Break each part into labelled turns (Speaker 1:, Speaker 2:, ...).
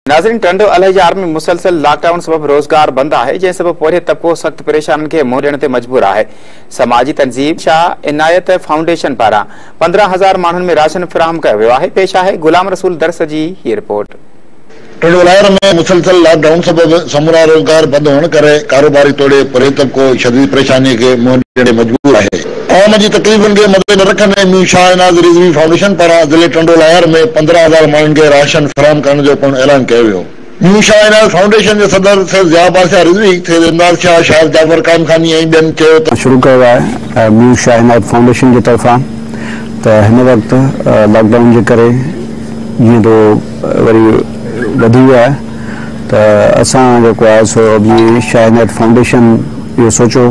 Speaker 1: नाज़रीन, टंडो अलहजार में मुसलसल लॉकडाउन सबब रोजगार बंद है, जै सबब पोरे तबको सख्त परेशान के मुंह ॾियण ते मजबूर है। समाजी तंजीम शाह इनायत फाउंडेशन पारा 15,000 माण्हुनि में राशन फराहम कयो वियो है। पेश है गुलाम रसूल दरस जी ये रिपोर्ट।
Speaker 2: टंडो अलहजार में मुसलसल लॉकडाउन सबब समूरा रोजगार बंद होने करे कारोबारी तोड़े पोरे तबको शदीद परेशानी के मुंह ॾियण मजबूर है। आवाम जी तकलीफ़ुनि खे मद्दे रखंदे मीर शाह इनायत रिज़वी फाउंडेशन पारां ज़िले टंडो अलहजार में 15,000 माण्हुनि खे राशन फराहम करण जो पिणु ऐलान कयो वियो। मीर शाह इनायत फाउंडेशन के सदर सैयद ज़िया बादशाह रिज़वी, सैयद इमदाद शाह, शाहिद जाफर कामखानी ऐं ॿियनि चयो त
Speaker 3: शुरू कयो आहे मीर शाह इनायत फाउंडेशन की तरफ़ां त हिन वक्त लॉकडाउन के करे जीअं तो वरी वधी वियो आहे त असां जेको आहे सो मीर शाह इनायत फाउंडेशन इहो सोचो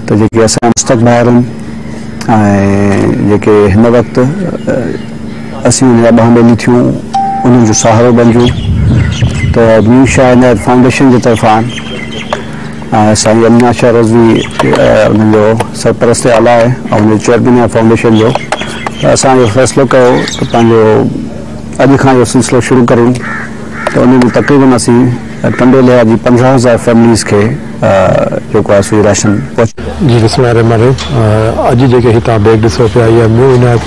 Speaker 3: त जेके असां मस्तक ॿाहिरि आहिनि ऐं जेके हिन वक्त असीं उन जा ॿाहमेली थियूं उन्हनि जो सहारो बणिजूं त मीर शाह इनायत फाउंडेशन की तरफ़ां साईं अमीना शाह रिज़वी उन्हनि जो सरपरस्त आला आहे ऐं उन चेयरमैन आहे फाउंडेशन जो। असां इहो फ़ैसिलो कयो त पंहिंजो अॼु खां इहो सिलसिलो शुरू करूं त उन में तक़रीबन असीं टंडो अलहजार जी 15,000 फैमिलीज़ के जेको आहे सो राशन
Speaker 4: जी बिस्मिल्लाहिर्रहमानिर्रहीम। अॼु जेके हितां बैग ॾिसो पिया इहा मीर इनायत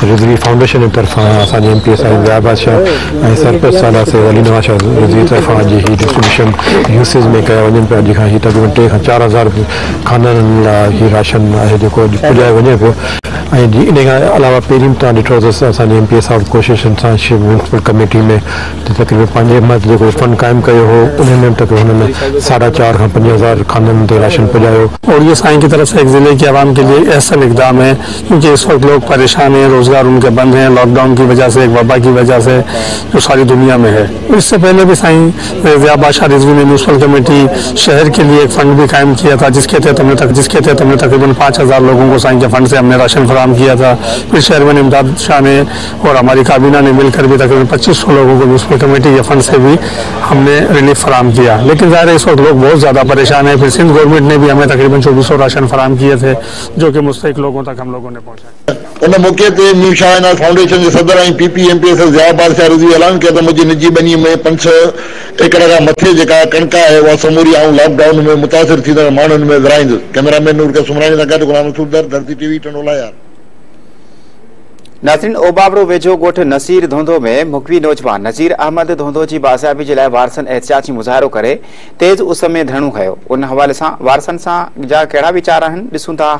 Speaker 4: रिज़वी फाउंडेशन की तरफ़ां असांजे MP साईं ज़िया बादशाह ऐं सरपरस्त साला सैयद अली नवाज़ शाह रिज़वी तरफ़ां अॼु ही डिस्ट्रीब्यूशन यूसेज में कया वञनि पिया। अॼु खां ही तक़रीबन 3 खां 4,000 खाननि लाइ ही राशन आहे जेको पुॼाए वञे पियो। ऐं जी इन खां अलावा पहिरीं तव्हां ॾिठो अथसि असांजे MP साहिब कोशिशनि सां म्यूनसिपल कमेटी में तक़रीबन पंहिंजे मत जेको फंड क़ाइमु कयो हो उनमें तक़रीबन हुननि 4,500 खां 5,000 खाननि ते राशन पुॼायो।
Speaker 5: और ये साईं की तरफ से एक ज़िले की आवाम के लिए अहसन इक़दाम है, क्योंकि इस वक्त लोग परेशान हैं, रोज़गार उनके बंद हैं लॉकडाउन की वजह से, एक वबा की वजह से जो सारी दुनिया में है। इससे पहले भी साईं ज़िया बादशाह रिज़वी ने म्यूनसिपल कमेटी शहर के लिए एक फ़ंड भी कायम किया था, जिसके तहत हमने तकरीबन 5,000 लोगों को साईं के फंड से हमने राशन फराहम किया था। फिर चेयरमैन इमदाद शाह ने और हमारी काबीना ने मिलकर भी तकरीबन 2,500 लोगों को म्यूनसिपल कमेटी के फंड से भी हमने रिलीफ फराहम किया। लेकिन ज़ाहिर है इस वक्त लोग बहुत ज़्यादा परेशान है। फिर सिंध गवर्नमेंट ने भी हमें तकरीबन 2,400 राशन फराहम किए थे, जो कि मुस्तहिक लोगों तक हम लोगों ने पहुँचाए।
Speaker 2: उन मौके ते मीर शाह इनायत फाउंडेशन के सदर ऐं PP MP ज़िया बादशाह रिज़वी ऐलान किया त मुंहिंजी निजी ॿनी में 5-6 एकड़ खां मथे जेका कणक आहे उहा समूरी ऐं लॉकडाउन में मुतासिर थींदड़ माण्हुनि में विराईंदुसि। कैमरामैन नूर के सुमरानी सां गॾु गुलाम रसूल दर, धरती TV, टंडो अलहजार।
Speaker 1: नाज़रीन, ओबाबरो वेझो ॻोठ नसीर धोंधो में मुखवी नौजवान नज़ीर अहमद धोंधो जी बाज़ियाबी जे लाइ वारसनि एहतिजाजी मुज़ाहिरो करे तेज़ उस में धरणो कयो। उन हवाले सां वारसनि सां जा कहिड़ा वीचार आहिनि ॾिसूं था।